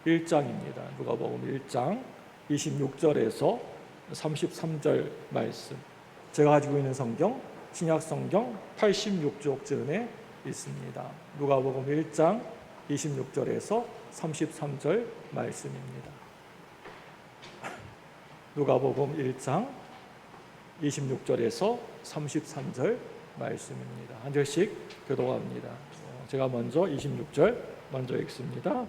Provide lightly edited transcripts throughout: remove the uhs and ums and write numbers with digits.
1장입니다. 누가복음 1장 26절에서 33절 말씀. 제가 가지고 있는 성경 신약 성경 86쪽쯤에 있습니다. 누가복음 1장 26절에서 33절 말씀입니다. 누가복음 1장 26절에서 33절 말씀입니다. 한 절씩 교독합니다. 제가 먼저 26절 먼저 읽습니다.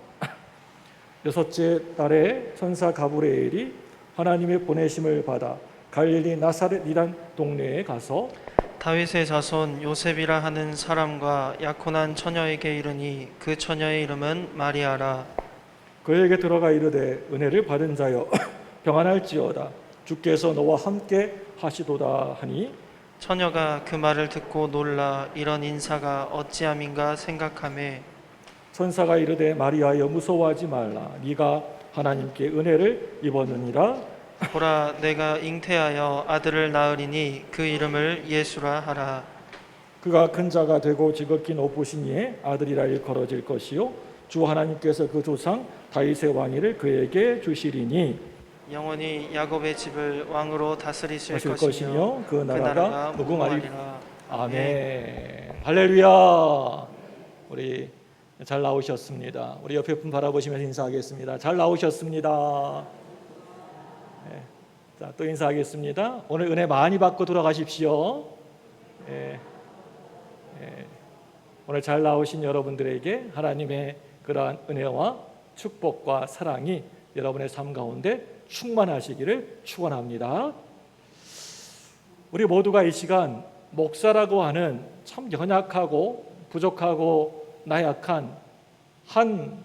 여섯째 달에 천사 가브리엘이 하나님의 보내심을 받아 갈릴리 나사렛이란 동네에 가서 다윗의 자손 요셉이라 하는 사람과 약혼한 처녀에게 이르니 그 처녀의 이름은 마리아라. 그에게 들어가 이르되 은혜를 받은 자여 평안할지어다 주께서 너와 함께 하시도다 하니 처녀가 그 말을 듣고 놀라 이런 인사가 어찌함인가 생각하매 천사가 이르되 마리아여 무서워하지 말라 네가 하나님께 은혜를 입었느니라. 보라 내가 잉태하여 아들을 낳으리니 그 이름을 예수라 하라. 그가 큰 자가 되고 지극히 높으신 이의 아들이라 일컬어질 것이요 주 하나님께서 그 조상 다윗의 왕위를 그에게 주시리니 영원히 야곱의 집을 왕으로 다스리실 것이며 그 나라가 무궁하리라. 아멘. 할렐루야. 우리 잘 나오셨습니다. 우리 옆에 분 바라보시면서 인사하겠습니다. 잘 나오셨습니다. 네. 자, 또 인사하겠습니다. 오늘 은혜 많이 받고 돌아가십시오. 네. 네. 오늘 잘 나오신 여러분들에게 하나님의 그러한 은혜와 축복과 사랑이 여러분의 삶 가운데 충만하시기를 축원합니다. 우리 모두가 이 시간 목사라고 하는 참 연약하고 부족하고 나약한 한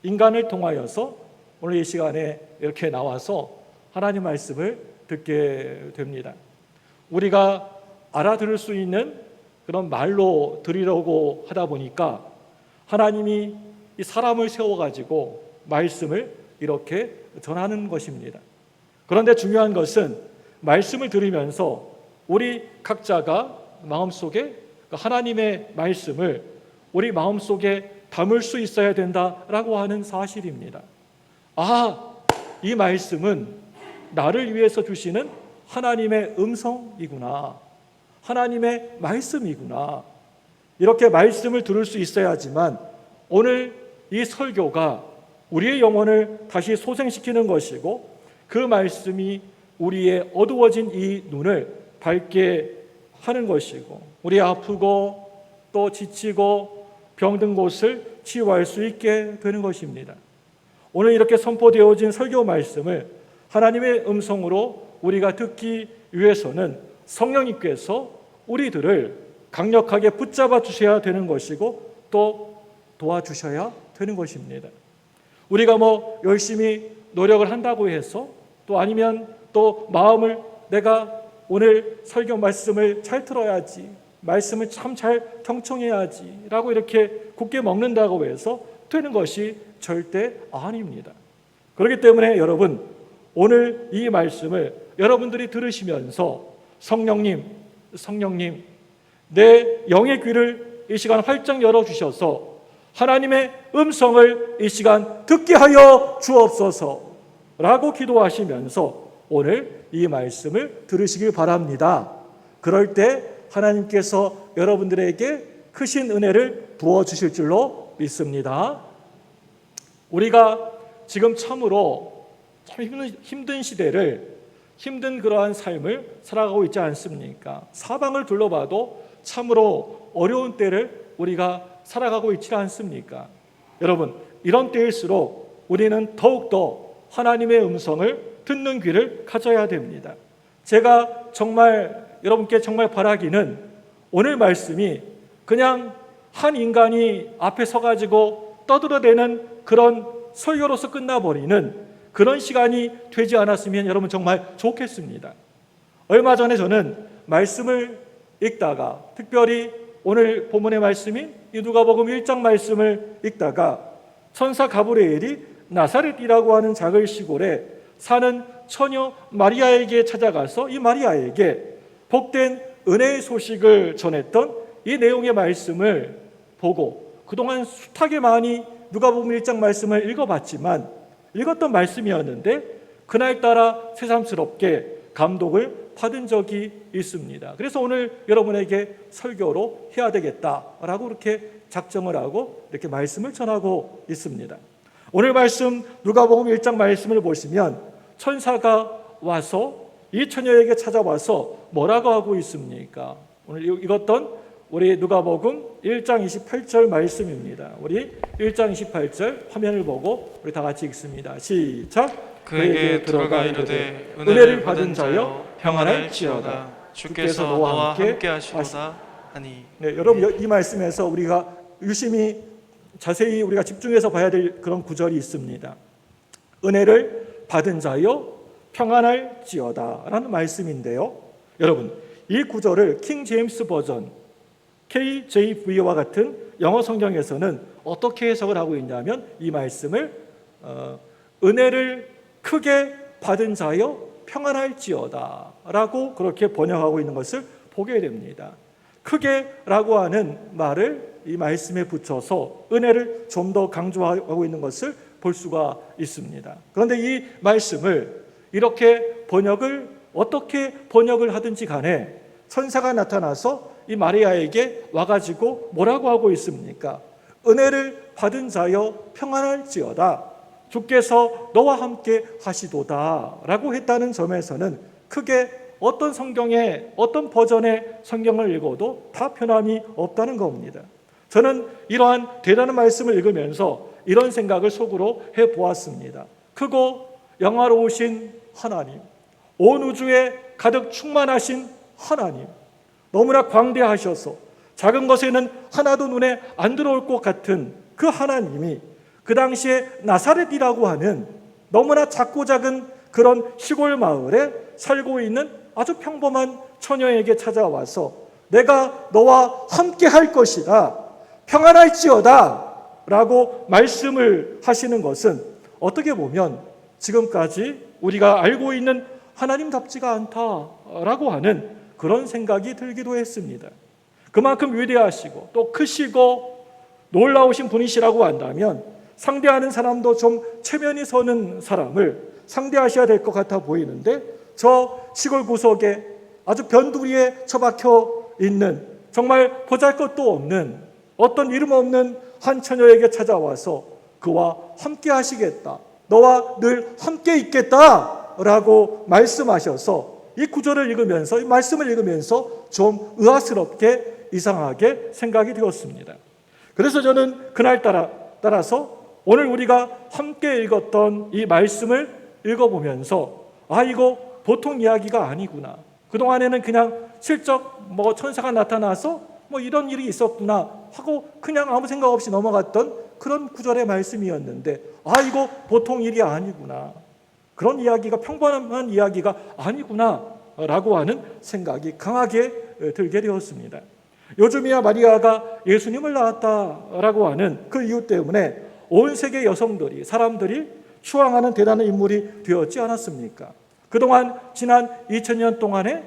인간을 통하여서 오늘 이 시간에 이렇게 나와서 하나님 말씀을 듣게 됩니다. 우리가 알아들을 수 있는 그런 말로 드리려고 하다 보니까 하나님이 이 사람을 세워가지고 말씀을 이렇게 전하는 것입니다. 그런데 중요한 것은 말씀을 들으면서 우리 각자가 마음속에 하나님의 말씀을 우리 마음속에 담을 수 있어야 된다라고 하는 사실입니다. 아, 이 말씀은 나를 위해서 주시는 하나님의 음성이구나. 하나님의 말씀이구나. 이렇게 말씀을 들을 수 있어야지만 오늘 이 설교가 우리의 영혼을 다시 소생시키는 것이고 그 말씀이 우리의 어두워진 이 눈을 밝게 하는 것이고 우리 아프고 또 지치고 병든 곳을 치유할 수 있게 되는 것입니다. 오늘 이렇게 선포되어진 설교 말씀을 하나님의 음성으로 우리가 듣기 위해서는 성령님께서 우리들을 강력하게 붙잡아 주셔야 되는 것이고 또 도와주셔야 되는 것입니다. 우리가 열심히 노력을 한다고 해서 또 아니면 또 마음을 내가 오늘 설교 말씀을 잘 들어야지 말씀을 참 잘 경청해야지 라고 이렇게 굳게 먹는다고 해서 되는 것이 절대 아닙니다. 그렇기 때문에 여러분 오늘 이 말씀을 여러분들이 들으시면서 성령님 내 영의 귀를 이 시간 활짝 열어주셔서 하나님의 음성을 이 시간 듣게 하여 주옵소서라고 기도하시면서 오늘 이 말씀을 들으시길 바랍니다. 그럴 때 하나님께서 여러분들에게 크신 은혜를 부어주실 줄로 믿습니다. 우리가 지금 참으로 참 힘든 시대를 힘든 그러한 삶을 살아가고 있지 않습니까? 사방을 둘러봐도 참으로 어려운 때를 우리가 살아가고 있지 않습니까? 여러분 이런 때일수록 우리는 더욱더 하나님의 음성을 듣는 귀를 가져야 됩니다. 제가 정말 여러분께 정말 바라기는 오늘 말씀이 그냥 한 인간이 앞에 서가지고 떠들어대는 그런 설교로서 끝나버리는 그런 시간이 되지 않았으면 여러분 정말 좋겠습니다. 얼마 전에 저는 말씀을 읽다가 특별히 오늘 본문의 말씀인 이 누가복음 1장 말씀을 읽다가 천사 가브리엘이 나사렛이라고 하는 작은 시골에 사는 처녀 마리아에게 찾아가서 이 마리아에게 복된 은혜의 소식을 전했던 이 내용의 말씀을 보고 그동안 숱하게 많이 누가복음 1장 말씀을 읽어봤지만 읽었던 말씀이었는데 그날따라 새삼스럽게 감동을 받은 적이 있습니다. 그래서 오늘 여러분에게 설교로 해야 되겠다라고 이렇게 작정을 하고 이렇게 말씀을 전하고 있습니다. 오늘 말씀 누가복음 1장 말씀을 보시면 천사가 와서 이 처녀에게 찾아와서 뭐라고 하고 있습니까? 오늘 읽었던 우리 누가복음 1장 28절 말씀입니다. 우리 1장 28절 화면을 보고 우리 다 같이 읽습니다. 시작. 그에게 들어가 이르되 은혜를 받은 자여 평안할지어다. 주께서 너와 함께 하시도다 하니. 네, 여러분 이 말씀에서 우리가 유심히 자세히 우리가 집중해서 봐야 될 그런 구절이 있습니다. 은혜를 받은 자여 평안할지어다 라는 말씀인데요. 여러분 이 구절을 킹 제임스 버전 KJV와 같은 영어 성경에서는 어떻게 해석을 하고 있냐면 이 말씀을 은혜를 크게 받은 자여 평안할지어다 라고 그렇게 번역하고 있는 것을 보게 됩니다. 크게라고 하는 말을 이 말씀에 붙여서 은혜를 좀 더 강조하고 있는 것을 볼 수가 있습니다. 그런데 이 말씀을 이렇게 어떻게 번역을 하든지 간에 천사가 나타나서 이 마리아에게 와가지고 뭐라고 하고 있습니까? 은혜를 받은 자여 평안할지어다. 주께서 너와 함께 하시도다 라고 했다는 점에서는 크게 어떤 성경에 어떤 버전의 성경을 읽어도 다 변함이 없다는 겁니다. 저는 이러한 대단한 말씀을 읽으면서 이런 생각을 속으로 해보았습니다. 크고 영화로우신 하나님, 온 우주에 가득 충만하신 하나님, 너무나 광대하셔서 작은 것에는 하나도 눈에 안 들어올 것 같은 그 하나님이 그 당시에 나사렛이라고 하는 너무나 작고 작은 그런 시골 마을에 살고 있는 아주 평범한 처녀에게 찾아와서 내가 너와 함께 할 것이다, 평안할지어다 라고 말씀을 하시는 것은 어떻게 보면 지금까지 우리가 알고 있는 하나님답지가 않다라고 하는 그런 생각이 들기도 했습니다. 그만큼 위대하시고 또 크시고 놀라우신 분이시라고 한다면 상대하는 사람도 좀 체면이 서는 사람을 상대하셔야 될 것 같아 보이는데 저 시골 구석에 아주 변두리에 처박혀 있는 정말 보잘것도 없는 어떤 이름 없는 한 처녀에게 찾아와서 그와 함께 하시겠다, 너와 늘 함께 있겠다 라고 말씀하셔서 이 구절을 읽으면서 이 말씀을 읽으면서 좀 의아스럽게 이상하게 생각이 되었습니다. 그래서 저는 그날따라서 오늘 우리가 함께 읽었던 이 말씀을 읽어보면서 이거 보통 이야기가 아니구나. 그동안에는 그냥 슬쩍 천사가 나타나서 이런 일이 있었구나 하고 그냥 아무 생각 없이 넘어갔던 그런 구절의 말씀이었는데 이거 보통 일이 아니구나. 그런 이야기가 평범한 이야기가 아니구나 라고 하는 생각이 강하게 들게 되었습니다. 요즘이야 마리아가 예수님을 낳았다라고 하는 그 이유 때문에 온 세계 여성들이 사람들이 추앙하는 대단한 인물이 되었지 않았습니까? 그동안 지난 2000년 동안에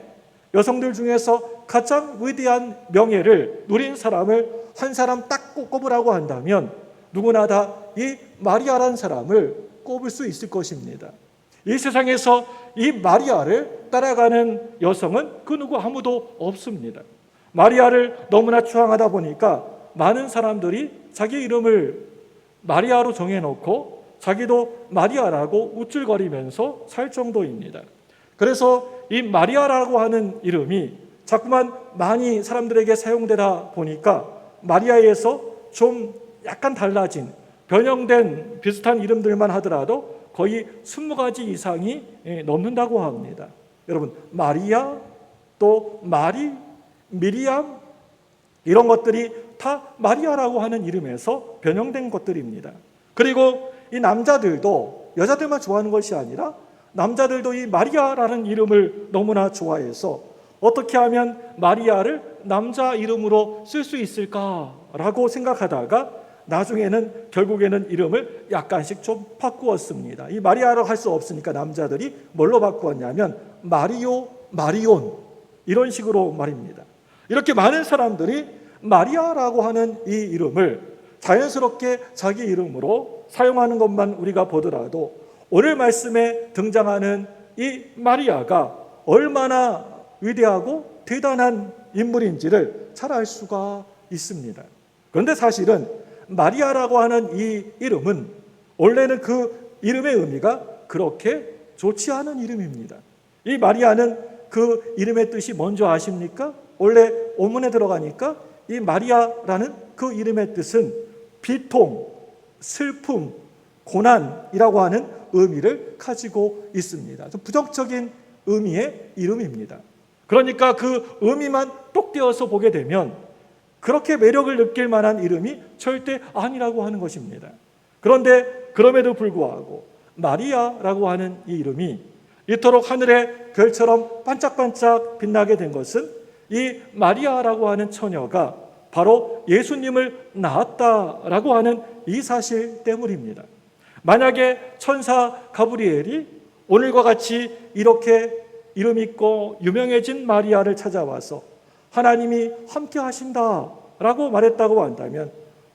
여성들 중에서 가장 위대한 명예를 누린 사람을 한 사람 딱 꼽으라고 한다면 누구나 다 이 마리아라는 사람을 꼽을 수 있을 것입니다. 이 세상에서 이 마리아를 따라가는 여성은 그 누구 아무도 없습니다. 마리아를 너무나 추앙하다 보니까 많은 사람들이 자기 이름을 마리아로 정해놓고 자기도 마리아라고 우쭐거리면서 살 정도입니다. 그래서 이 마리아라고 하는 이름이 자꾸만 많이 사람들에게 사용되다 보니까 마리아에서 좀 약간 달라진 변형된 비슷한 이름들만 하더라도 거의 20가지 이상이 넘는다고 합니다. 여러분 마리아, 또 마리, 미리암 이런 것들이 다 마리아라고 하는 이름에서 변형된 것들입니다. 그리고 이 남자들도 여자들만 좋아하는 것이 아니라 남자들도 이 마리아라는 이름을 너무나 좋아해서 어떻게 하면 마리아를 남자 이름으로 쓸 수 있을까라고 생각하다가 나중에는 결국에는 이름을 약간씩 좀 바꾸었습니다. 이 마리아라고 할 수 없으니까 남자들이 뭘로 바꾸었냐면 마리오, 마리온 이런 식으로 말입니다. 이렇게 많은 사람들이 마리아라고 하는 이 이름을 자연스럽게 자기 이름으로 사용하는 것만 우리가 보더라도 오늘 말씀에 등장하는 이 마리아가 얼마나 위대하고 대단한 인물인지를 잘 알 수가 있습니다. 그런데 사실은 마리아라고 하는 이 이름은 원래는 그 이름의 의미가 그렇게 좋지 않은 이름입니다. 이 마리아는 그 이름의 뜻이 뭔지 아십니까? 원래 원문에 들어가니까 이 마리아라는 그 이름의 뜻은 비통, 슬픔, 고난이라고 하는 의미를 가지고 있습니다. 좀 부정적인 의미의 이름입니다. 그러니까 그 의미만 똑 떼어서 보게 되면 그렇게 매력을 느낄 만한 이름이 절대 아니라고 하는 것입니다. 그런데 그럼에도 불구하고 마리아라고 하는 이 이름이 이토록 하늘의 별처럼 반짝반짝 빛나게 된 것은 이 마리아라고 하는 처녀가 바로 예수님을 낳았다라고 하는 이 사실 때문입니다. 만약에 천사 가브리엘이 오늘과 같이 이렇게 이름 있고 유명해진 마리아를 찾아와서 하나님이 함께 하신다라고 말했다고 한다면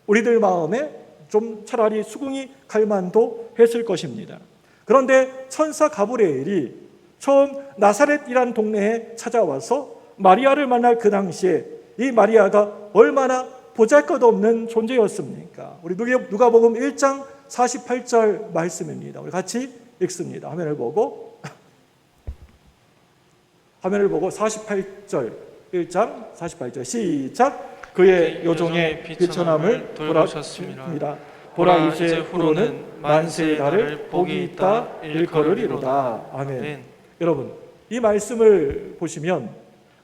우리들 마음에 좀 차라리 수긍이 갈 만도 했을 것입니다. 그런데 천사 가브리엘이 처음 나사렛이라는 동네에 찾아와서 마리아를 만날 그 당시에 이 마리아가 얼마나 보잘것없는 존재였습니까? 우리 누가복음 1장 48절 말씀입니다. 우리 같이 읽습니다. 화면을 보고 48절 1장 48절 시작. 그의 요종의 비천함을 돌아보셨습니다. 보라 이제 후로는 만세의 날을 복이 있다 일컬으리로다. 아멘. 여러분, 이 말씀을 보시면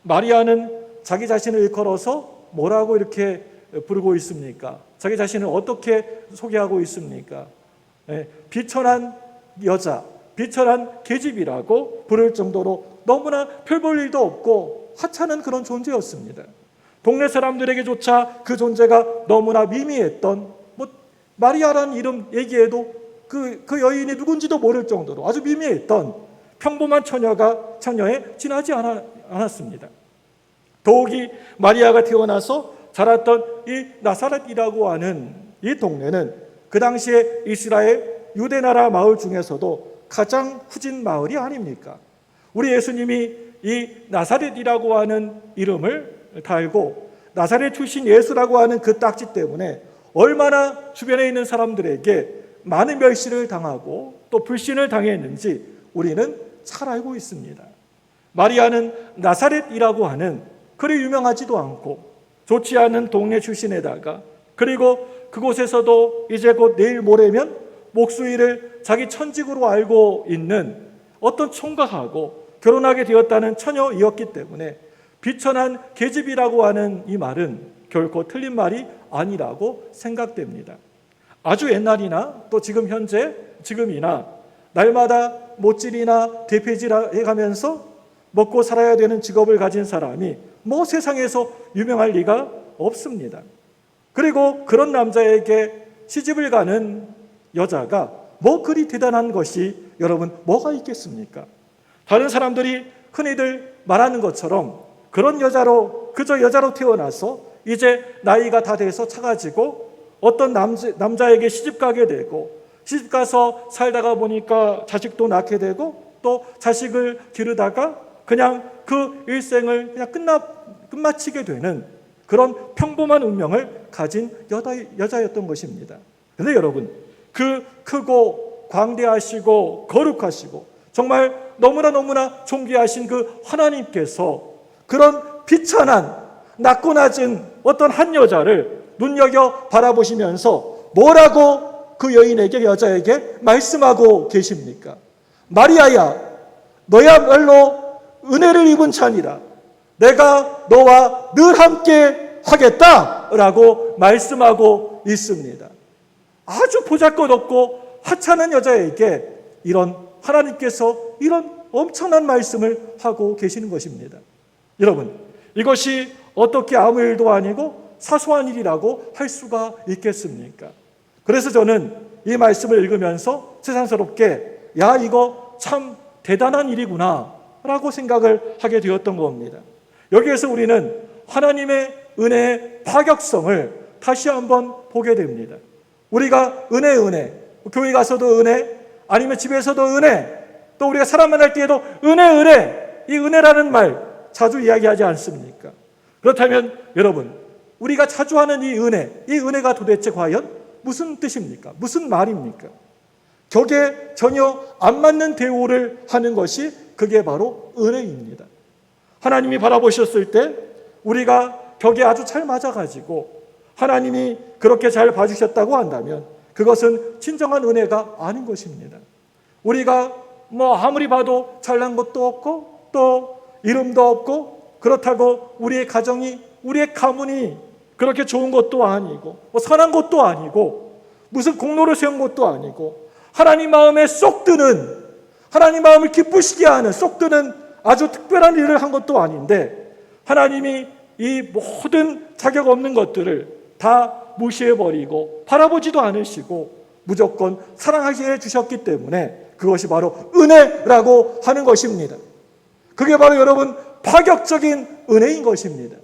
마리아는 자기 자신을 일컬어서 뭐라고 이렇게 부르고 있습니까? 자기 자신을 어떻게 소개하고 있습니까? 비천한 여자, 비천한 계집이라고 부를 정도로 너무나 별 볼 일도 없고 하찮은 그런 존재였습니다. 동네 사람들에게조차 그 존재가 너무나 미미했던, 마리아라는 이름 얘기해도 그 여인이 누군지도 모를 정도로 아주 미미했던 평범한 처녀에 지나지 않았습니다. 더욱이 마리아가 태어나서 자랐던 이 나사렛이라고 하는 이 동네는 그 당시에 이스라엘 유대나라 마을 중에서도 가장 후진 마을이 아닙니까? 우리 예수님이 이 나사렛이라고 하는 이름을 달고 나사렛 출신 예수라고 하는 그 딱지 때문에 얼마나 주변에 있는 사람들에게 많은 멸시를 당하고 또 불신을 당했는지 우리는 잘 알고 있습니다. 마리아는 나사렛이라고 하는 그리 유명하지도 않고 좋지 않은 동네 출신에다가 그리고 그곳에서도 이제 곧 내일 모레면 목수일을 자기 천직으로 알고 있는 어떤 총각하고 결혼하게 되었다는 처녀이었기 때문에 비천한 계집이라고 하는 이 말은 결코 틀린 말이 아니라고 생각됩니다. 아주 옛날이나 또 지금 현재 지금이나 날마다 못질이나 대패질 해가면서 먹고 살아야 되는 직업을 가진 사람이 세상에서 유명할 리가 없습니다. 그리고 그런 남자에게 시집을 가는 여자가 그리 대단한 것이 여러분 뭐가 있겠습니까? 다른 사람들이 흔히들 말하는 것처럼 그런 그저 여자로 태어나서 이제 나이가 다 돼서 차가지고 어떤 남자에게 시집 가게 되고 시집 가서 살다가 보니까 자식도 낳게 되고 또 자식을 기르다가 그냥 그 일생을 그냥 끝마치게 되는 그런 평범한 운명을 가진 여자였던 것입니다. 그런데 여러분, 그 크고 광대하시고 거룩하시고 정말 너무나 존귀하신 그 하나님께서 그런 비천한 낮고 낮은 어떤 한 여자를 눈여겨 바라보시면서 뭐라고 그 여자에게 말씀하고 계십니까? 마리아야, 너야말로 은혜를 입은 자니라. 내가 너와 늘 함께 하겠다라고 말씀하고 있습니다. 아주 보잘것없고 하찮은 여자에게 하나님께서 이런 엄청난 말씀을 하고 계시는 것입니다. 여러분, 이것이 어떻게 아무 일도 아니고 사소한 일이라고 할 수가 있겠습니까? 그래서 저는 이 말씀을 읽으면서 세상스럽게 이거 참 대단한 일이구나 라고 생각을 하게 되었던 겁니다. 여기에서 우리는 하나님의 은혜의 파격성을 다시 한번 보게 됩니다. 우리가 은혜, 교회 가서도 은혜, 아니면 집에서도 은혜, 또 우리가 사람 만날 때에도 은혜, 이 은혜라는 말 자주 이야기하지 않습니까? 그렇다면 여러분, 우리가 자주 하는 이 은혜가 도대체 과연 무슨 뜻입니까? 무슨 말입니까? 격에 전혀 안 맞는 대우를 하는 것이 그게 바로 은혜입니다. 하나님이 바라보셨을 때 우리가 격에 아주 잘 맞아가지고 하나님이 그렇게 잘 봐주셨다고 한다면 그것은 진정한 은혜가 아닌 것입니다. 우리가 아무리 봐도 잘난 것도 없고 또 이름도 없고 그렇다고 우리의 가정이, 우리의 가문이 그렇게 좋은 것도 아니고 선한 것도 아니고 무슨 공로를 세운 것도 아니고 하나님 마음에 쏙 드는, 하나님 마음을 기쁘시게 하는 쏙 드는 아주 특별한 일을 한 것도 아닌데 하나님이 이 모든 자격 없는 것들을 다 무시해버리고 바라보지도 않으시고 무조건 사랑하게 해주셨기 때문에 그것이 바로 은혜라고 하는 것입니다. 그게 바로 여러분 파격적인 은혜인 것입니다.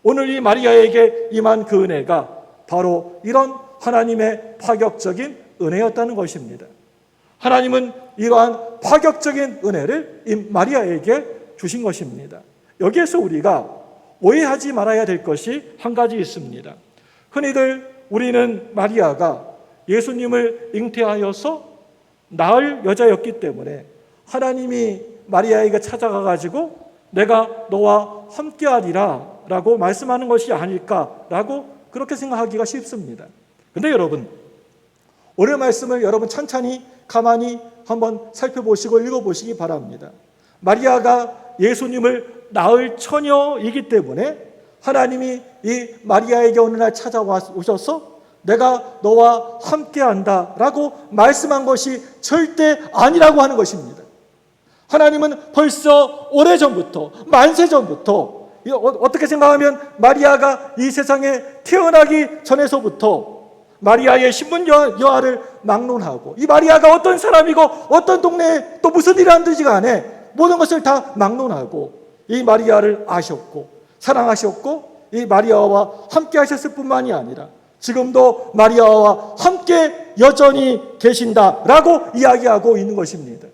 오늘 이 마리아에게 임한 그 은혜가 바로 이런 하나님의 파격적인 은혜였다는 것입니다. 하나님은 이러한 파격적인 은혜를 이 마리아에게 주신 것입니다. 여기에서 우리가 오해하지 말아야 될 것이 한 가지 있습니다. 흔히들 우리는 마리아가 예수님을 잉태하여서 낳을 여자였기 때문에 하나님이 마리아에게 찾아가가지고 내가 너와 함께하리라 라고 말씀하는 것이 아닐까라고 그렇게 생각하기가 쉽습니다. 근데 여러분, 오늘 말씀을 여러분 천천히 가만히 한번 살펴보시고 읽어보시기 바랍니다. 마리아가 예수님을 낳을 처녀이기 때문에 하나님이 이 마리아에게 어느 날 찾아오셔서 내가 너와 함께한다 라고 말씀한 것이 절대 아니라고 하는 것입니다. 하나님은 벌써 오래전부터, 만세전부터 어떻게 생각하면 마리아가 이 세상에 태어나기 전에서부터 마리아의 신분 여하를 막론하고 이 마리아가 어떤 사람이고 어떤 동네에 또 무슨 일을 하는지 간에 모든 것을 다 막론하고 이 마리아를 아셨고 사랑하셨고 이 마리아와 함께 하셨을 뿐만이 아니라 지금도 마리아와 함께 여전히 계신다라고 이야기하고 있는 것입니다.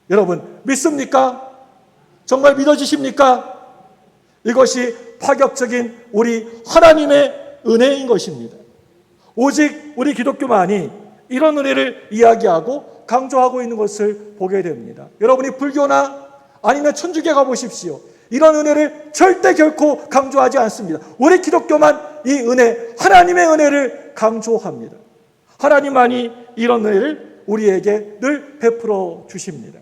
여러분 믿습니까? 정말 믿어지십니까? 이것이 파격적인 우리 하나님의 은혜인 것입니다. 오직 우리 기독교만이 이런 은혜를 이야기하고 강조하고 있는 것을 보게 됩니다. 여러분이 불교나 아니면 천주교 가보십시오. 이런 은혜를 절대 결코 강조하지 않습니다. 우리 기독교만 이 은혜, 하나님의 은혜를 강조합니다. 하나님만이 이런 은혜를 우리에게 늘 베풀어 주십니다.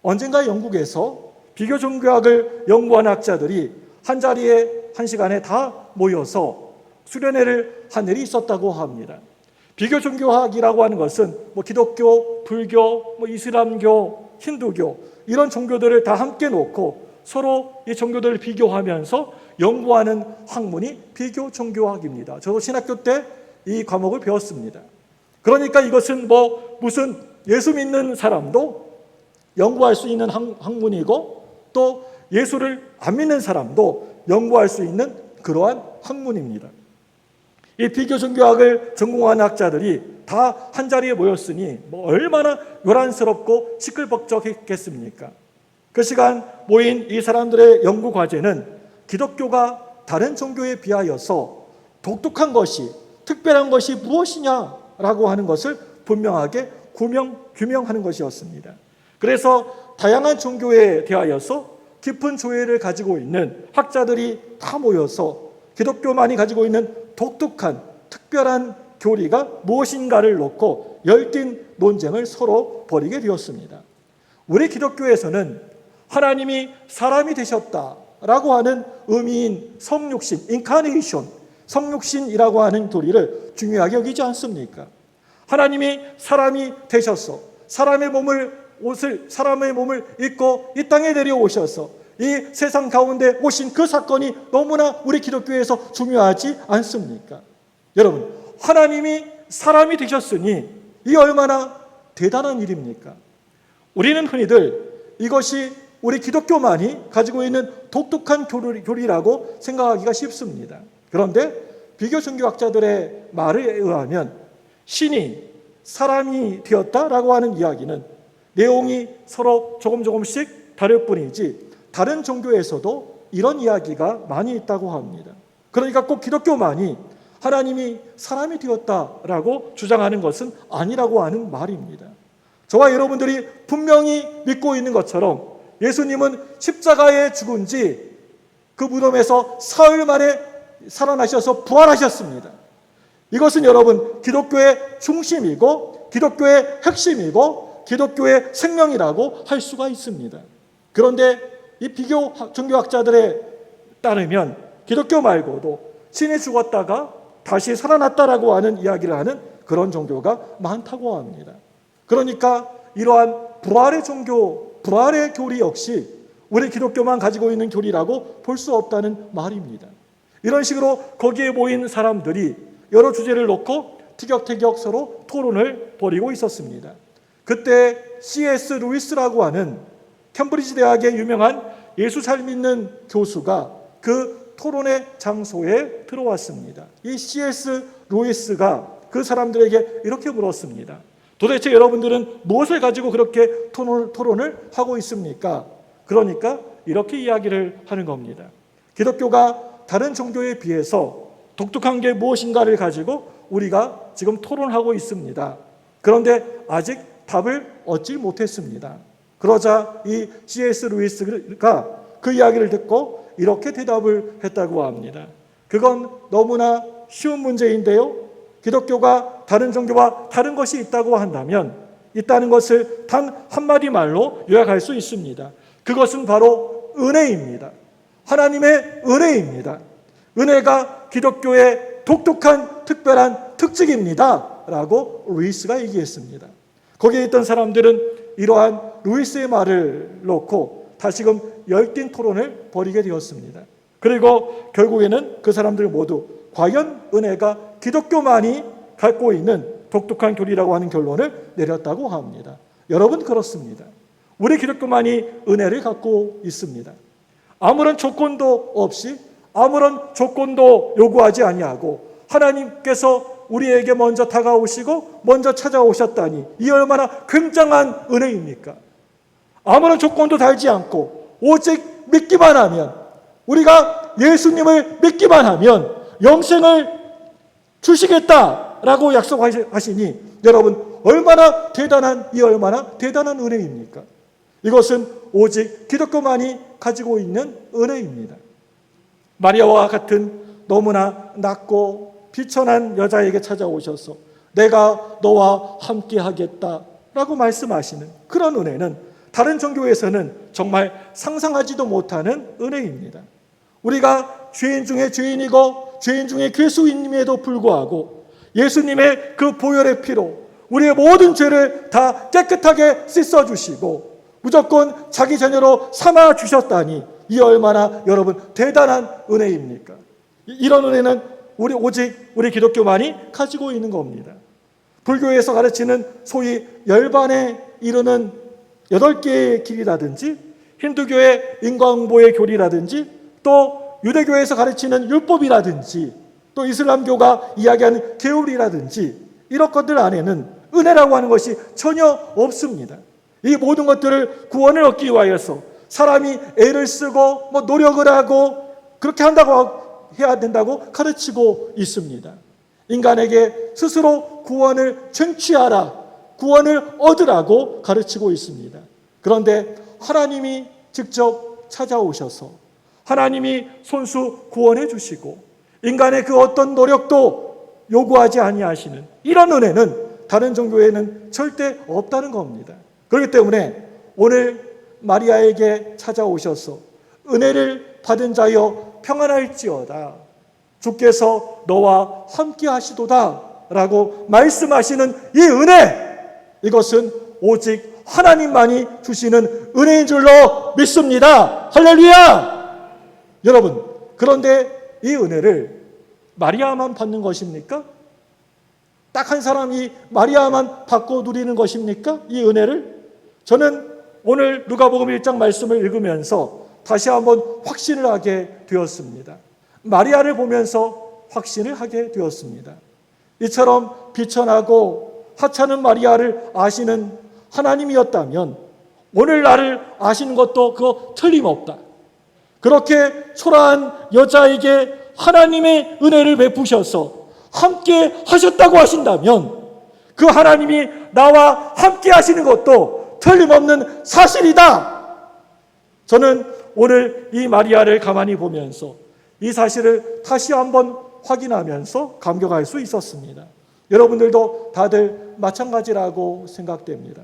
언젠가 영국에서 비교 종교학을 연구한 학자들이 한 자리에 한 시간에 다 모여서 수련회를 한 일이 있었다고 합니다. 비교 종교학이라고 하는 것은 기독교, 불교, 이슬람교, 힌두교 이런 종교들을 다 함께 놓고 서로 이 종교들을 비교하면서 연구하는 학문이 비교 종교학입니다. 저도 신학교 때 이 과목을 배웠습니다. 그러니까 이것은 무슨 예수 믿는 사람도 연구할 수 있는 학문이고 또 예수를 안 믿는 사람도 연구할 수 있는 그러한 학문입니다. 이 비교 종교학을 전공한 학자들이 다 한 자리에 모였으니 얼마나 요란스럽고 시끌벅적했겠습니까? 그 시간 모인 이 사람들의 연구 과제는 기독교가 다른 종교에 비하여서 독특한 것이, 특별한 것이 무엇이냐라고 하는 것을 분명하게 규명하는 것이었습니다. 그래서 다양한 종교에 대하여서 깊은 조예를 가지고 있는 학자들이 다 모여서 기독교만이 가지고 있는 독특한 특별한 교리가 무엇인가를 놓고 열띤 논쟁을 서로 벌이게 되었습니다. 우리 기독교에서는 하나님이 사람이 되셨다라고 하는 의미인 성육신, 인카네이션, 성육신이라고 하는 도리를 중요하게 여기지 않습니까? 하나님이 사람이 되셔서 사람의 몸을 입고 이 땅에 내려오셔서 이 세상 가운데 오신 그 사건이 너무나 우리 기독교에서 중요하지 않습니까? 여러분, 하나님이 사람이 되셨으니 이 얼마나 대단한 일입니까? 우리는 흔히들 이것이 우리 기독교만이 가지고 있는 독특한 교리라고 생각하기가 쉽습니다. 그런데 비교 종교학자들의 말에 의하면 신이 사람이 되었다라고 하는 이야기는 내용이 서로 조금씩 다를 뿐이지 다른 종교에서도 이런 이야기가 많이 있다고 합니다. 그러니까 꼭 기독교만이 하나님이 사람이 되었다라고 주장하는 것은 아니라고 하는 말입니다. 저와 여러분들이 분명히 믿고 있는 것처럼 예수님은 십자가에 죽은 지 그 무덤에서 사흘 만에 살아나셔서 부활하셨습니다. 이것은 여러분 기독교의 중심이고 기독교의 핵심이고 기독교의 생명이라고 할 수가 있습니다. 그런데 이 비교 종교학자들에 따르면 기독교 말고도 신이 죽었다가 다시 살아났다라고 하는 이야기를 하는 그런 종교가 많다고 합니다. 그러니까 이러한 부활의 종교, 부활의 교리 역시 우리 기독교만 가지고 있는 교리라고 볼 수 없다는 말입니다. 이런 식으로 거기에 모인 사람들이 여러 주제를 놓고 티격태격 서로 토론을 벌이고 있었습니다. 그때 C.S. 루이스라고 하는 캠브리지 대학의 유명한 예수 잘 믿는 교수가 그 토론의 장소에 들어왔습니다. 이 C.S. 루이스가 그 사람들에게 이렇게 물었습니다. 도대체 여러분들은 무엇을 가지고 그렇게 토론을 하고 있습니까? 그러니까 이렇게 이야기를 하는 겁니다. 기독교가 다른 종교에 비해서 독특한 게 무엇인가를 가지고 우리가 지금 토론하고 있습니다. 그런데 아직 답을 얻지 못했습니다. 그러자 이 C.S. 루이스가 그 이야기를 듣고 이렇게 대답을 했다고 합니다. 그건 너무나 쉬운 문제인데요. 기독교가 다른 종교와 다른 것이 있다고 한다면 있다는 것을 단 한마디 말로 요약할 수 있습니다. 그것은 바로 은혜입니다. 하나님의 은혜입니다. 은혜가 기독교의 독특한 특별한 특징입니다. 라고 루이스가 얘기했습니다. 거기에 있던 사람들은 이러한 루이스의 말을 놓고 다시금 열띤 토론을 벌이게 되었습니다. 그리고 결국에는 그 사람들 모두 과연 은혜가 기독교만이 갖고 있는 독특한 교리라고 하는 결론을 내렸다고 합니다. 여러분 그렇습니다. 우리 기독교만이 은혜를 갖고 있습니다. 아무런 조건도 없이 아무런 조건도 요구하지 아니하고 하나님께서 우리에게 먼저 다가오시고 먼저 찾아오셨다니 이 얼마나 굉장한 은혜입니까? 아무런 조건도 달지 않고 오직 믿기만 하면 우리가 예수님을 믿기만 하면 영생을 주시겠다라고 약속하시니 여러분 얼마나 대단한 은혜입니까? 이것은 오직 기독교만이 가지고 있는 은혜입니다. 마리아와 같은 너무나 낮고 비천한 여자에게 찾아오셔서 내가 너와 함께 하겠다라고 말씀하시는 그런 은혜는 다른 종교에서는 정말 상상하지도 못하는 은혜입니다. 우리가 죄인 중에 죄인이고 죄인 중에 괴수임에도 불구하고 예수님의 그 보혈의 피로 우리의 모든 죄를 다 깨끗하게 씻어주시고 무조건 자기 자녀로 삼아주셨다니 이 얼마나 여러분 대단한 은혜입니까? 이런 은혜는 오직 우리 기독교만이 가지고 있는 겁니다. 불교에서 가르치는 소위 열반에 이르는 8개의 길이라든지 힌두교의 인과응보의 교리라든지 또 유대교에서 가르치는 율법이라든지 또 이슬람교가 이야기하는 계율이라든지 이런 것들 안에는 은혜라고 하는 것이 전혀 없습니다. 이 모든 것들을 구원을 얻기 위하여서 사람이 애를 쓰고 노력을 하고 그렇게 해야 된다고 가르치고 있습니다. 인간에게 스스로 구원을 쟁취하라, 구원을 얻으라고 가르치고 있습니다. 그런데 하나님이 직접 찾아오셔서 하나님이 손수 구원해 주시고 인간의 그 어떤 노력도 요구하지 아니하시는 이런 은혜는 다른 종교에는 절대 없다는 겁니다. 그렇기 때문에 오늘 마리아에게 찾아오셔서 은혜를 받은 자여 평안할지어다 주께서 너와 함께 하시도다 라고 말씀하시는 이 은혜, 이것은 오직 하나님만이 주시는 은혜인 줄로 믿습니다. 할렐루야! 여러분, 그런데 이 은혜를 마리아만 받는 것입니까? 딱 한 사람이 마리아만 받고 누리는 것입니까? 이 은혜를? 저는 오늘 누가복음 1장 말씀을 읽으면서 다시 한번 확신을 하게 되었습니다. 마리아를 보면서 확신을 하게 되었습니다. 이처럼 비천하고 하찮은 마리아를 아시는 하나님이었다면 오늘 나를 아시는 것도 그거 틀림없다. 그렇게 초라한 여자에게 하나님의 은혜를 베푸셔서 함께 하셨다고 하신다면 그 하나님이 나와 함께 하시는 것도 틀림없는 사실이다. 저는 오늘 이 마리아를 가만히 보면서 이 사실을 다시 한번 확인하면서 감격할 수 있었습니다. 여러분들도 다들 마찬가지라고 생각됩니다.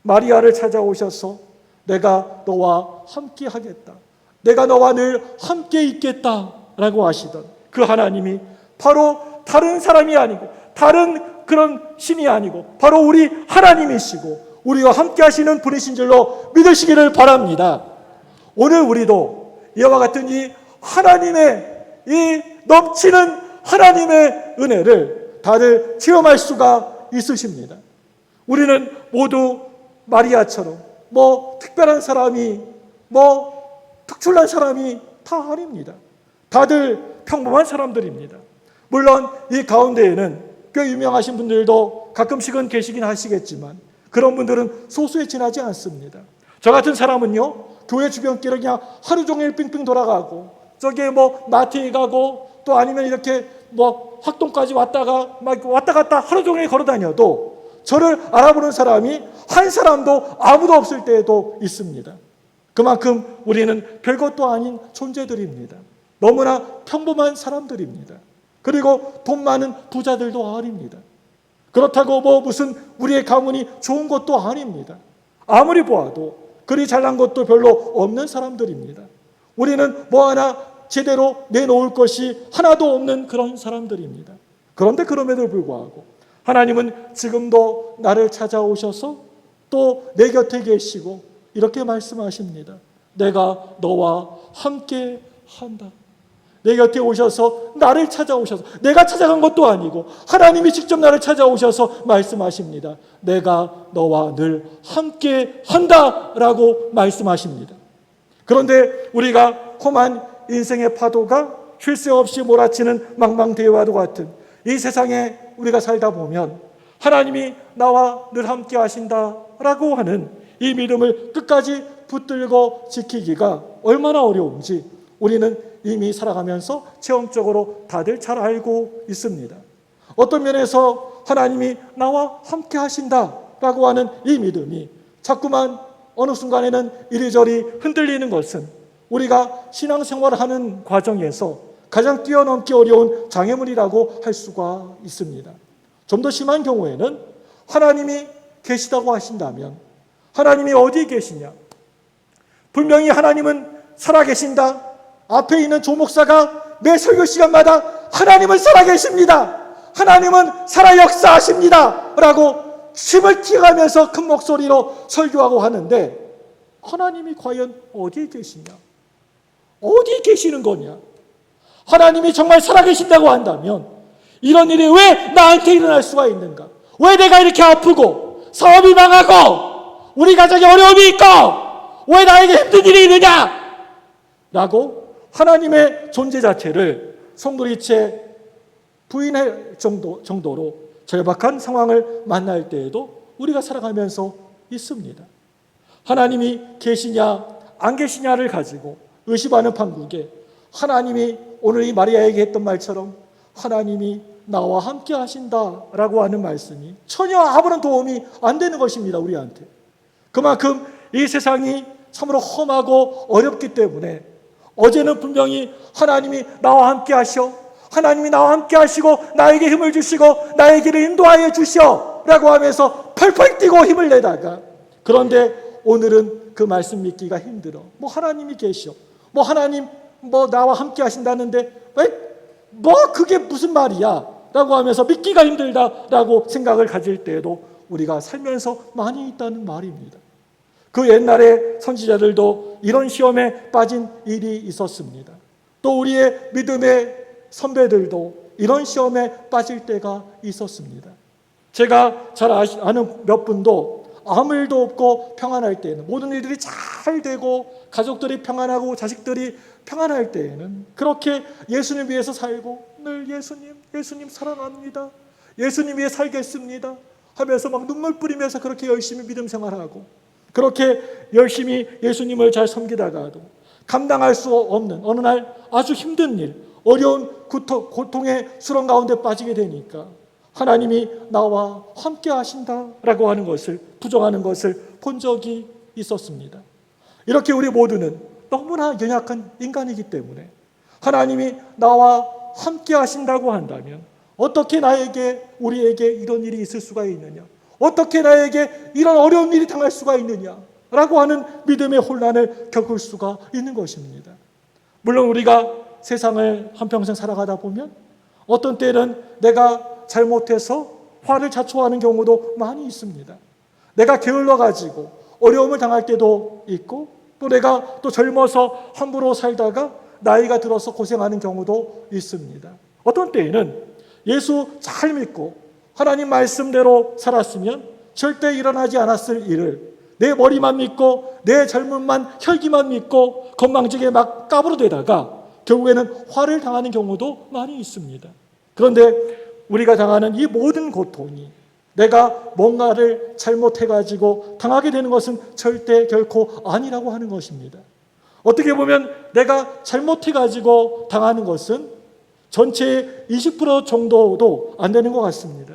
마리아를 찾아오셔서 내가 너와 함께 하겠다. 내가 너와 늘 함께 있겠다 라고 하시던 그 하나님이 바로 다른 사람이 아니고 다른 그런 신이 아니고 바로 우리 하나님이시고 우리와 함께 하시는 분이신 줄로 믿으시기를 바랍니다. 오늘 우리도 이와 같은 이 하나님의 이 넘치는 하나님의 은혜를 다들 체험할 수가 있으십니다. 우리는 모두 마리아처럼 특별한 사람이 특출난 사람이 다 아닙니다. 다들 평범한 사람들입니다. 물론 이 가운데에는 꽤 유명하신 분들도 가끔씩은 계시긴 하시겠지만 그런 분들은 소수에 지나지 않습니다. 저 같은 사람은요, 교회 주변길을 그냥 하루 종일 빙빙 돌아가고 저기에 마트에 가고 또 아니면 이렇게 학동까지 왔다 갔다 하루 종일 걸어 다녀도 저를 알아보는 사람이 한 사람도 아무도 없을 때도 있습니다. 그만큼 우리는 별것도 아닌 존재들입니다. 너무나 평범한 사람들입니다. 그리고 돈 많은 부자들도 아닙니다. 그렇다고 무슨 우리의 가문이 좋은 것도 아닙니다. 아무리 보아도 그리 잘난 것도 별로 없는 사람들입니다. 우리는 하나 제대로 내놓을 것이 하나도 없는 그런 사람들입니다. 그런데 그럼에도 불구하고 하나님은 지금도 나를 찾아오셔서 또 내 곁에 계시고 이렇게 말씀하십니다. 내가 너와 함께 한다. 내 곁에 오셔서 나를 찾아오셔서 내가 찾아간 것도 아니고 하나님이 직접 나를 찾아오셔서 말씀하십니다. 내가 너와 늘 함께 한다라고 말씀하십니다. 그런데 우리가 험한 인생의 파도가 쉴 새 없이 몰아치는 망망대해와도 같은 이 세상에 우리가 살다 보면 하나님이 나와 늘 함께 하신다라고 하는 이 믿음을 끝까지 붙들고 지키기가 얼마나 어려운지 우리는 이미 살아가면서 체험적으로 다들 잘 알고 있습니다. 어떤 면에서 하나님이 나와 함께 하신다라고 하는 이 믿음이 자꾸만 어느 순간에는 이리저리 흔들리는 것은 우리가 신앙생활을 하는 과정에서 가장 뛰어넘기 어려운 장애물이라고 할 수가 있습니다. 좀 더 심한 경우에는 하나님이 계시다고 하신다면 하나님이 어디에 계시냐? 분명히 하나님은 살아계신다. 앞에 있는 조목사가 매 설교 시간마다 하나님은 살아계십니다. 하나님은 살아 역사하십니다. 라고 침을 튀어가면서 큰 목소리로 설교하고 하는데 하나님이 과연 어디에 계시냐? 어디에 계시는 거냐? 하나님이 정말 살아계신다고 한다면 이런 일이 왜 나한테 일어날 수가 있는가? 왜 내가 이렇게 아프고 사업이 망하고 우리 가정에 어려움이 있고 왜 나에게 힘든 일이 있느냐? 라고 하나님의 존재 자체를 성도리체 부인할 정도로 절박한 상황을 만날 때에도 우리가 살아가면서 있습니다. 하나님이 계시냐 안 계시냐를 가지고 의심하는 판국에 하나님이 오늘 이 마리아에게 했던 말처럼 하나님이 나와 함께 하신다라고 하는 말씀이 전혀 아무런 도움이 안 되는 것입니다. 우리한테. 그만큼 이 세상이 참으로 험하고 어렵기 때문에 어제는 분명히 하나님이 나와 함께 하셔, 하나님이 나와 함께 하시고 나에게 힘을 주시고 나의 길을 인도하여 주시오 라고 하면서 펄펄 뛰고 힘을 내다가 그런데 오늘은 그 말씀 믿기가 힘들어. 하나님이 계셔, 하나님 나와 함께 하신다는데 그게 무슨 말이야 라고 하면서 믿기가 힘들다라고 생각을 가질 때에도 우리가 살면서 많이 있다는 말입니다. 그 옛날에 선지자들도 이런 시험에 빠진 일이 있었습니다. 또 우리의 믿음의 선배들도 이런 시험에 빠질 때가 있었습니다. 제가 잘 아는 몇 분도 아무 일도 없고 평안할 때에는, 모든 일들이 잘 되고 가족들이 평안하고 자식들이 평안할 때에는 그렇게 예수님 위해서 살고 늘 예수님 사랑합니다, 예수님 위해 살겠습니다 하면서 막 눈물 뿌리면서 그렇게 열심히 믿음 생활하고 그렇게 열심히 예수님을 잘 섬기다가도 감당할 수 없는 어느 날 아주 힘든 일, 어려운 고통의 수렁 가운데 빠지게 되니까 하나님이 나와 함께 하신다라고 하는 것을 부정하는 것을 본 적이 있었습니다. 이렇게 우리 모두는 너무나 연약한 인간이기 때문에 하나님이 나와 함께 하신다고 한다면 어떻게 우리에게 이런 일이 있을 수가 있느냐, 어떻게 나에게 이런 어려운 일이 당할 수가 있느냐라고 하는 믿음의 혼란을 겪을 수가 있는 것입니다. 물론 우리가 세상을 한평생 살아가다 보면 어떤 때는 내가 잘못해서 화를 자초하는 경우도 많이 있습니다. 내가 게을러가지고 어려움을 당할 때도 있고 또 내가 또 젊어서 함부로 살다가 나이가 들어서 고생하는 경우도 있습니다. 어떤 때에는 예수 잘 믿고 하나님 말씀대로 살았으면 절대 일어나지 않았을 일을 내 머리만 믿고 내 젊음만 혈기만 믿고 건방지게 막 까부러대다가 결국에는 화를 당하는 경우도 많이 있습니다. 그런데 우리가 당하는 이 모든 고통이 내가 뭔가를 잘못해가지고 당하게 되는 것은 절대 결코 아니라고 하는 것입니다. 어떻게 보면 내가 잘못해가지고 당하는 것은 전체의 20% 정도도 안 되는 것 같습니다.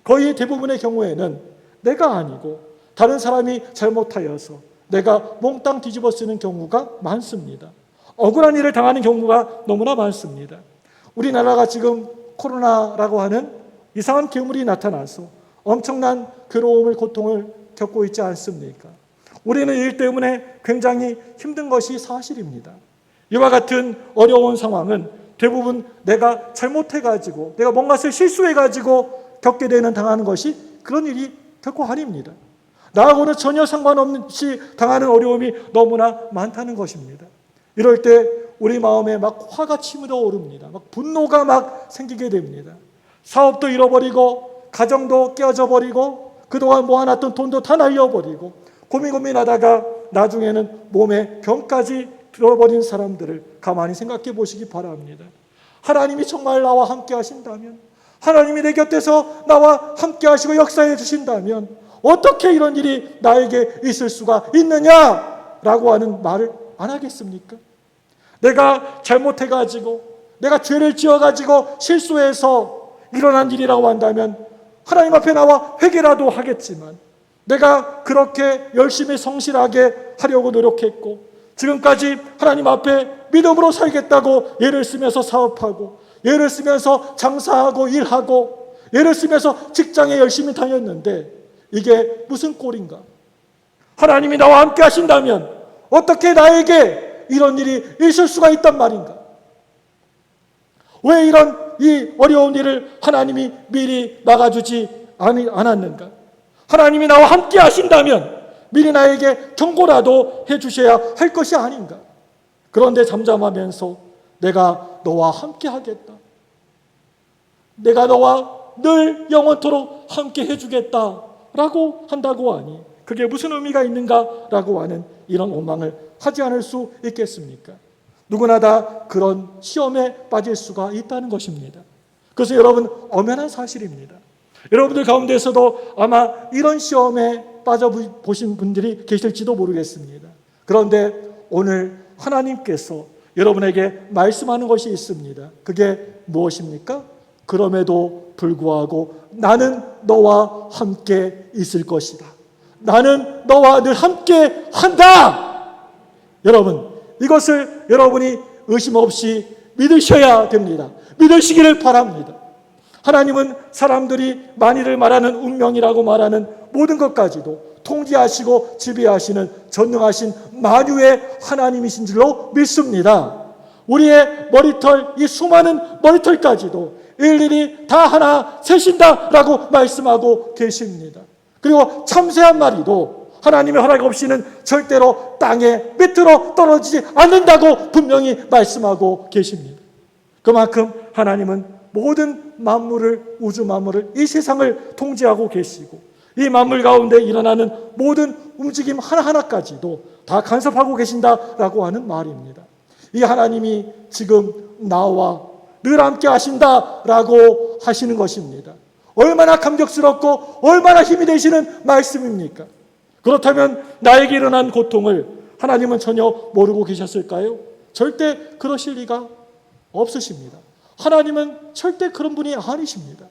거의 대부분의 경우에는 내가 아니고 다른 사람이 잘못하여서 내가 몽땅 뒤집어 쓰는 경우가 많습니다. 억울한 일을 당하는 경우가 너무나 많습니다. 우리나라가 지금 코로나라고 하는 이상한 괴물이 나타나서 엄청난 괴로움을, 고통을 겪고 있지 않습니까? 우리는 일 때문에 굉장히 힘든 것이 사실입니다. 이와 같은 어려운 상황은 대부분 내가 잘못해가지고 내가 뭔가를 실수해가지고 겪게 되는, 당하는 것이 그런 일이 결코 아닙니다. 나하고는 전혀 상관없이 당하는 어려움이 너무나 많다는 것입니다. 이럴 때 우리 마음에 막 화가 치밀어 오릅니다. 막 분노가 막 생기게 됩니다. 사업도 잃어버리고 가정도 깨어져 버리고 그동안 모아놨던 돈도 다 날려버리고 고민하다가 나중에는 몸에 병까지 들어버린 사람들을 가만히 생각해 보시기 바랍니다. 하나님이 정말 나와 함께 하신다면, 하나님이 내 곁에서 나와 함께 하시고 역사해 주신다면 어떻게 이런 일이 나에게 있을 수가 있느냐라고 하는 말을 안 하겠습니까? 내가 잘못해가지고 내가 죄를 지어가지고 실수해서 일어난 일이라고 한다면 하나님 앞에 나와 회개라도 하겠지만, 내가 그렇게 열심히 성실하게 하려고 노력했고 지금까지 하나님 앞에 믿음으로 살겠다고 예를 쓰면서 사업하고 예를 쓰면서 장사하고 일하고 예를 쓰면서 직장에 열심히 다녔는데 이게 무슨 꼴인가? 하나님이 나와 함께 하신다면 어떻게 나에게 이런 일이 있을 수가 있단 말인가? 왜 이 어려운 일을 하나님이 미리 막아주지 않았는가? 하나님이 나와 함께 하신다면 미리 나에게 경고라도 해주셔야 할 것이 아닌가? 그런데 잠잠하면서 내가 너와 함께 하겠다, 내가 너와 늘 영원토록 함께 해주겠다라고 한다고 하니 그게 무슨 의미가 있는가라고 하는 이런 원망을 하지 않을 수 있겠습니까? 누구나 다 그런 시험에 빠질 수가 있다는 것입니다. 그래서 여러분, 엄연한 사실입니다. 여러분들 가운데서도 아마 이런 시험에 빠져보신 분들이 계실지도 모르겠습니다. 그런데 오늘 하나님께서 여러분에게 말씀하는 것이 있습니다. 그게 무엇입니까? 그럼에도 불구하고 나는 너와 함께 있을 것이다. 나는 너와 늘 함께 한다. 여러분, 이것을 여러분이 의심 없이 믿으셔야 됩니다. 믿으시기를 바랍니다. 하나님은 사람들이 많이들 말하는 운명이라고 말하는 모든 것까지도 통제하시고 지배하시는 전능하신 만유의 하나님이신 줄로 믿습니다. 우리의 머리털, 이 수많은 머리털까지도 일일이 다 하나 세신다라고 말씀하고 계십니다. 그리고 참새 한 마리도 하나님의 허락 없이는 절대로 땅에 밑으로 떨어지지 않는다고 분명히 말씀하고 계십니다. 그만큼 하나님은 모든 만물을, 우주 만물을, 이 세상을 통제하고 계시고 이 만물 가운데 일어나는 모든 움직임 하나하나까지도 다 간섭하고 계신다라고 하는 말입니다. 이 하나님이 지금 나와 늘 함께 하신다라고 하시는 것입니다. 얼마나 감격스럽고 얼마나 힘이 되시는 말씀입니까? 그렇다면 나에게 일어난 고통을 하나님은 전혀 모르고 계셨을까요? 절대 그러실 리가 없으십니다. 하나님은 절대 그런 분이 아니십니다.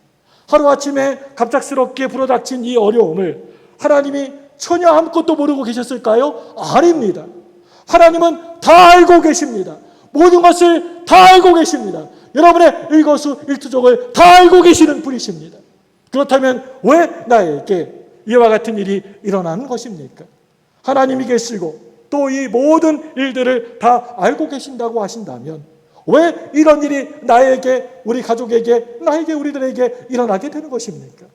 하루아침에 갑작스럽게 불어닥친 이 어려움을 하나님이 전혀 아무것도 모르고 계셨을까요? 아닙니다. 하나님은 다 알고 계십니다. 모든 것을 다 알고 계십니다. 여러분의 일거수일투족을 다 알고 계시는 분이십니다. 그렇다면 왜 나에게 이와 같은 일이 일어나는 것입니까? 하나님이 계시고 또 이 모든 일들을 다 알고 계신다고 하신다면 왜 이런 일이 나에게, 우리 가족에게, 나에게, 우리들에게 일어나게 되는 것입니까?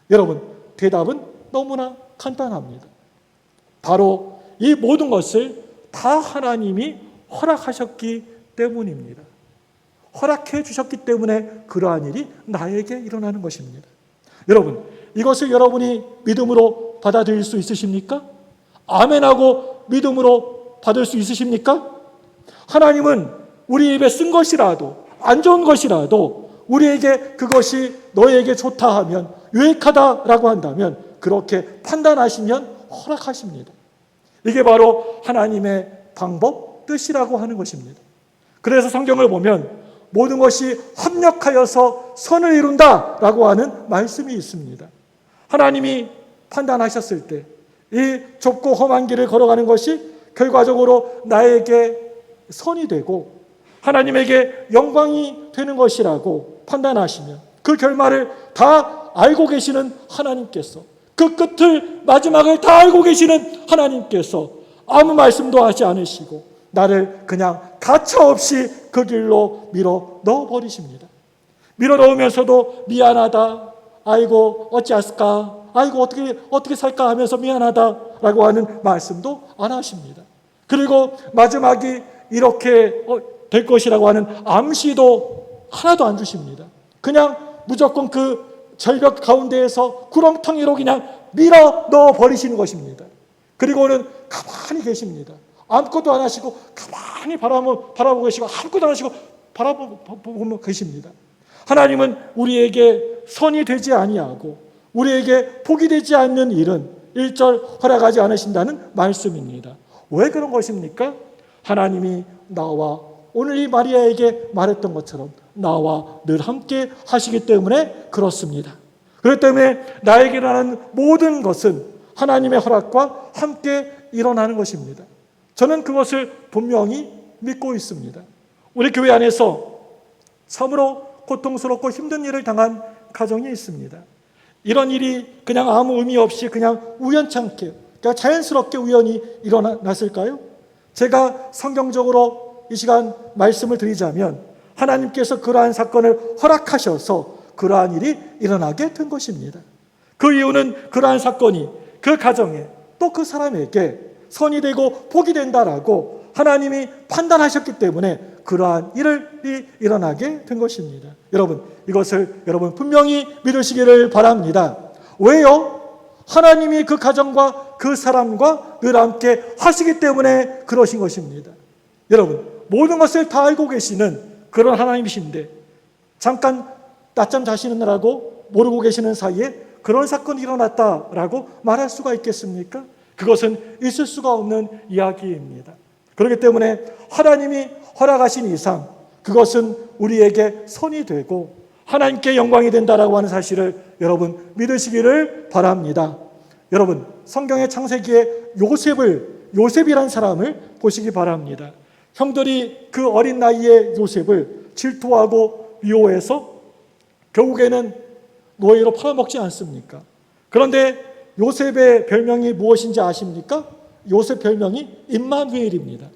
여러분, 대답은 너무나 간단합니다. 바로 이 모든 것을 다 하나님이 허락하셨기 때문입니다. 허락해 주셨기 때문에 그러한 일이 나에게 일어나는 것입니다. 여러분, 이것을 여러분이 믿음으로 받아들일 수 있으십니까? 아멘하고 믿음으로 받을 수 있으십니까? 하나님은 우리 입에 쓴 것이라도, 안 좋은 것이라도 우리에게 그것이 너에게 좋다 하면, 유익하다라고 한다면 그렇게 판단하시면 허락하십니다. 이게 바로 하나님의 방법, 뜻이라고 하는 것입니다. 그래서 성경을 보면 모든 것이 합력하여서 선을 이룬다라고 하는 말씀이 있습니다. 하나님이 판단하셨을 때 이 좁고 험한 길을 걸어가는 것이 결과적으로 나에게 선이 되고 하나님에게 영광이 되는 것이라고 판단하시면 그 결말을 다 알고 계시는 하나님께서, 그 끝을, 마지막을 다 알고 계시는 하나님께서 아무 말씀도 하지 않으시고 나를 그냥 가차없이 그 길로 밀어 넣어버리십니다. 밀어 넣으면서도 미안하다, 아이고 어찌했을까, 아이고 어떻게 살까 하면서 미안하다라고 하는 말씀도 안 하십니다. 그리고 마지막이 이렇게 될 것이라고 하는 암시도 하나도 안 주십니다. 그냥 무조건 그 절벽 가운데에서 구렁텅이로 그냥 밀어 넣어 버리시는 것입니다. 그리고는 가만히 계십니다. 아무것도 안 하시고 가만히 바라보고 계시고 아무것도 안 하시고 바라보고 계십니다. 하나님은 우리에게 선이 되지 아니하고 우리에게 복이 되지 않는 일은 일절 허락하지 않으신다는 말씀입니다. 왜 그런 것입니까? 하나님이 나와 오늘 이 마리아에게 말했던 것처럼 나와 늘 함께 하시기 때문에 그렇습니다. 그렇기 때문에 나에게 일어나는 모든 것은 하나님의 허락과 함께 일어나는 것입니다. 저는 그것을 분명히 믿고 있습니다. 우리 교회 안에서 참으로 고통스럽고 힘든 일을 당한 가정이 있습니다. 이런 일이 그냥 아무 의미 없이 그냥 우연찮게, 그냥 자연스럽게 우연히 일어났을까요? 제가 성경적으로 이 시간 말씀을 드리자면 하나님께서 그러한 사건을 허락하셔서 그러한 일이 일어나게 된 것입니다. 그 이유는 그러한 사건이 그 가정에 또 그 사람에게 선이 되고 복이 된다라고 하나님이 판단하셨기 때문에 그러한 일이 일어나게 된 것입니다. 여러분, 이것을 여러분 분명히 믿으시기를 바랍니다. 왜요? 하나님이 그 가정과 그 사람과 늘 함께 하시기 때문에 그러신 것입니다. 여러분, 모든 것을 다 알고 계시는 그런 하나님이신데 잠깐 낮잠 자시느라고 모르고 계시는 사이에 그런 사건이 일어났다라고 말할 수가 있겠습니까? 그것은 있을 수가 없는 이야기입니다. 그렇기 때문에 하나님이 허락하신 이상 그것은 우리에게 선이 되고 하나님께 영광이 된다라고 하는 사실을 여러분 믿으시기를 바랍니다. 여러분, 성경의 창세기에 요셉이라는 사람을 보시기 바랍니다. 형들이 그 어린 나이에 요셉을 질투하고 미워해서 결국에는 노예로 팔아먹지 않습니까? 그런데 요셉의 별명이 무엇인지 아십니까? 요셉 별명이 임마누엘입니다.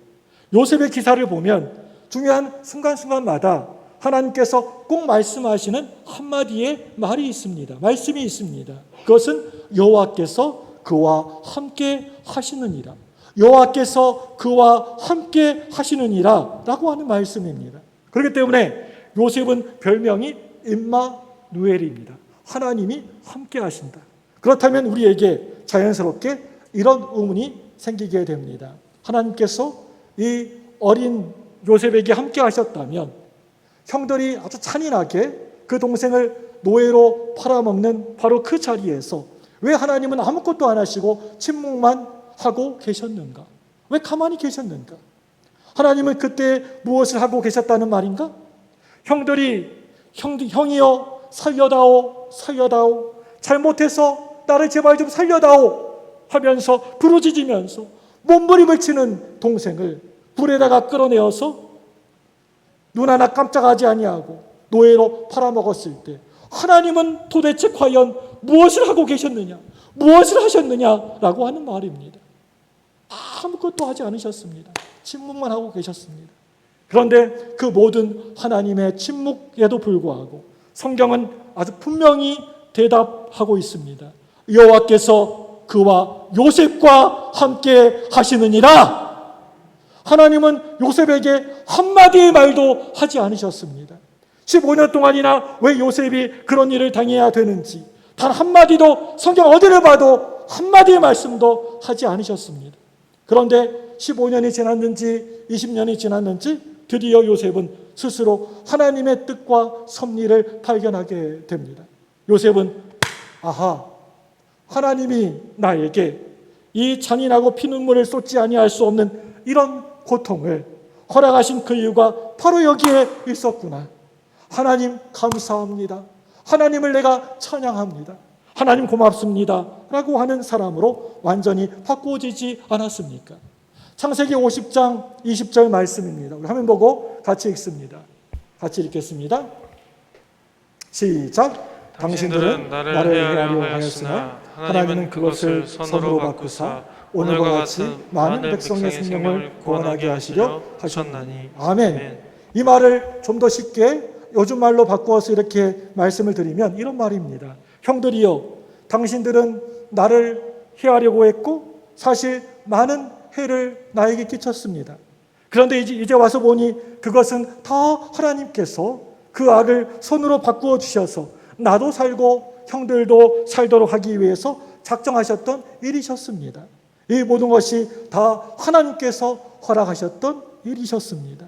요셉의 기사를 보면 중요한 순간순간마다 하나님께서 꼭 말씀하시는 한마디의 말이 있습니다. 말씀이 있습니다. 그것은 여호와께서 그와 함께 하시느니라. 여호와께서 그와 함께 하시느니라 라고 하는 말씀입니다. 그렇기 때문에 요셉은 별명이 임마누엘입니다. 하나님이 함께 하신다. 그렇다면 우리에게 자연스럽게 이런 의문이 생기게 됩니다. 하나님께서 이 어린 요셉에게 함께 하셨다면 형들이 아주 잔인하게 그 동생을 노예로 팔아먹는 바로 그 자리에서 왜 하나님은 아무것도 안 하시고 침묵만 하고 계셨는가? 왜 가만히 계셨는가? 하나님은 그때 무엇을 하고 계셨다는 말인가? 형이여 살려다오, 살려다오, 잘못해서 나를 제발 좀 살려다오 하면서 부르짖으면서 몸부림을 치는 동생을 불에다가 끌어내어서 눈 하나 깜짝하지 아니하고 노예로 팔아먹었을 때 하나님은 도대체 과연 무엇을 하고 계셨느냐, 무엇을 하셨느냐라고 하는 말입니다. 아무것도 하지 않으셨습니다. 침묵만 하고 계셨습니다. 그런데 그 모든 하나님의 침묵에도 불구하고 성경은 아주 분명히 대답하고 있습니다. 여호와께서 그와 요셉과 함께 하시느니라. 하나님은 요셉에게 한마디의 말도 하지 않으셨습니다. 15년 동안이나 왜 요셉이 그런 일을 당해야 되는지 단 한마디도 성경 어디를 봐도 한마디의 말씀도 하지 않으셨습니다. 그런데 15년이 지났는지 20년이 지났는지 드디어 요셉은 스스로 하나님의 뜻과 섭리를 발견하게 됩니다. 요셉은 아하, 하나님이 나에게 이 잔인하고 피눈물을 쏟지 아니할 수 없는 이런 고통을 허락하신 그 이유가 바로 여기에 있었구나. 하나님 감사합니다. 하나님을 내가 찬양합니다. 하나님 고맙습니다. 라고 하는 사람으로 완전히 바꾸어지지 않았습니까? 창세기 50장 20절 말씀입니다. 우리 화면 보고 같이 읽습니다. 같이 읽겠습니다. 시작. 당신들은 나를 해하려 하였으나 하나님은 그것을 선으로 바꾸사 오늘과 같이 많은 백성의 생명을 구원하게 하시려 하셨나니. 아멘. 이 말을 좀 더 쉽게 요즘 말로 바꾸어서 이렇게 말씀을 드리면 이런 말입니다. 형들이여, 당신들은 나를 해하려고 했고 사실 많은 해를 나에게 끼쳤습니다. 그런데 이제 와서 보니 그것은 다 하나님께서 그 악을 선으로 바꾸어 주셔서 나도 살고 형들도 살도록 하기 위해서 작정하셨던 일이셨습니다. 이 모든 것이 다 하나님께서 허락하셨던 일이셨습니다.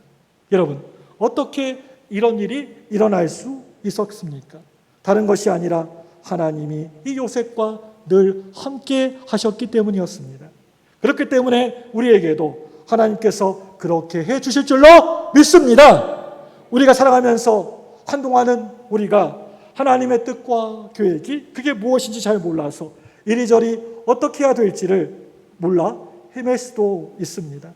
여러분, 어떻게 이런 일이 일어날 수 있었습니까? 다른 것이 아니라 하나님이 이 요셉과 늘 함께 하셨기 때문이었습니다. 그렇기 때문에 우리에게도 하나님께서 그렇게 해 주실 줄로 믿습니다. 우리가 살아가면서 한동안은 우리가 하나님의 뜻과 계획이 그게 무엇인지 잘 몰라서 이리저리 어떻게 해야 될지를 몰라 헤맬 수도 있습니다.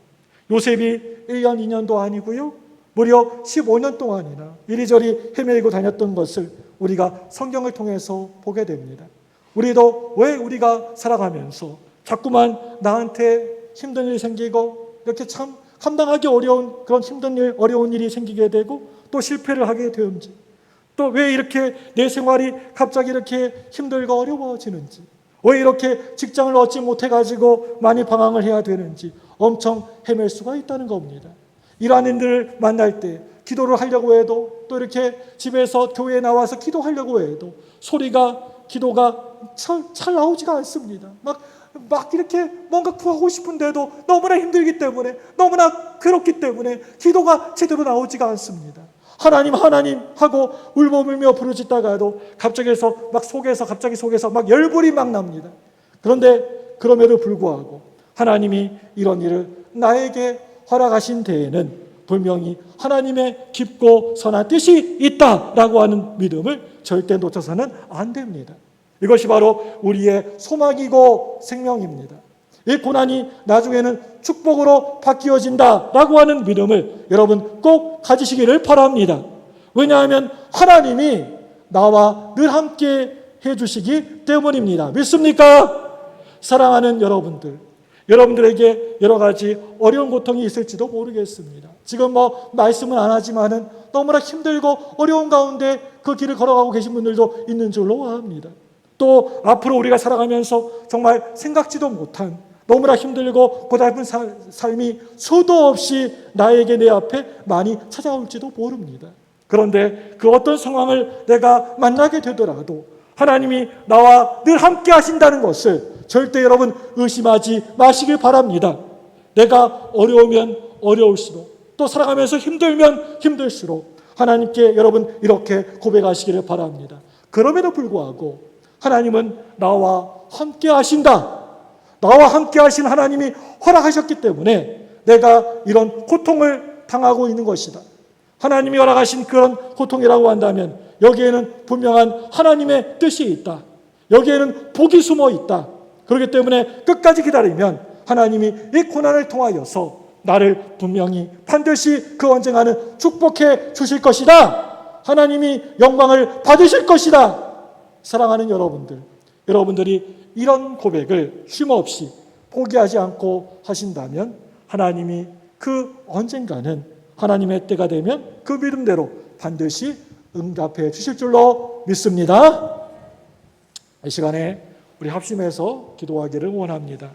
요셉이 1년, 2년도 아니고요. 무려 15년 동안이나 이리저리 헤매고 다녔던 것을 우리가 성경을 통해서 보게 됩니다. 우리도 왜 우리가 살아가면서 자꾸만 나한테 힘든 일이 생기고 이렇게 참 감당하기 어려운 그런 힘든 일, 어려운 일이 생기게 되고 또 실패를 하게 되는지, 또 왜 이렇게 내 생활이 갑자기 이렇게 힘들고 어려워지는지, 왜 이렇게 직장을 얻지 못해가지고 많이 방황을 해야 되는지 엄청 헤맬 수가 있다는 겁니다. 일하는들 만날 때 기도를 하려고 해도 또 이렇게 집에서 교회에 나와서 기도하려고 해도 기도가 잘 나오지가 않습니다. 막 이렇게 뭔가 구하고 싶은데도 너무나 힘들기 때문에, 너무나 그렇기 때문에 기도가 제대로 나오지가 않습니다. 하나님 하나님 하고 울며불며 부르짖다가도 갑자기 속에서 막 열불이 막 납니다. 그런데 그럼에도 불구하고 하나님이 이런 일을 나에게 허락하신 데에는 분명히 하나님의 깊고 선한 뜻이 있다라고 하는 믿음을 절대 놓쳐서는 안 됩니다. 이것이 바로 우리의 소망이고 생명입니다. 이 고난이 나중에는 축복으로 바뀌어진다라고 하는 믿음을 여러분 꼭 가지시기를 바랍니다. 왜냐하면 하나님이 나와 늘 함께 해주시기 때문입니다. 믿습니까? 사랑하는 여러분들에게 여러 가지 어려운 고통이 있을지도 모르겠습니다. 지금 말씀은 안 하지만은 너무나 힘들고 어려운 가운데 그 길을 걸어가고 계신 분들도 있는 줄로 압니다. 또 앞으로 우리가 살아가면서 정말 생각지도 못한 너무나 힘들고 고달픈 삶이 수도 없이 나에게 내 앞에 많이 찾아올지도 모릅니다. 그런데 그 어떤 상황을 내가 만나게 되더라도 하나님이 나와 늘 함께 하신다는 것을 절대 여러분 의심하지 마시길 바랍니다. 내가 어려우면 어려울수록 또 살아가면서 힘들면 힘들수록 하나님께 여러분 이렇게 고백하시기를 바랍니다. 그럼에도 불구하고 하나님은 나와 함께 하신다. 나와 함께 하신 하나님이 허락하셨기 때문에 내가 이런 고통을 당하고 있는 것이다. 하나님이 허락하신 그런 고통이라고 한다면 여기에는 분명한 하나님의 뜻이 있다. 여기에는 복이 숨어 있다. 그렇기 때문에 끝까지 기다리면 하나님이 이 고난을 통하여서 나를 분명히 반드시 그 언젠가는 축복해 주실 것이다. 하나님이 영광을 받으실 것이다. 사랑하는 여러분들, 여러분들이 이런 고백을 쉼없이 포기하지 않고 하신다면 하나님이 그 언젠가는 하나님의 때가 되면 그 믿음대로 반드시 응답해 주실 줄로 믿습니다. 이 시간에 우리 합심해서 기도하기를 원합니다.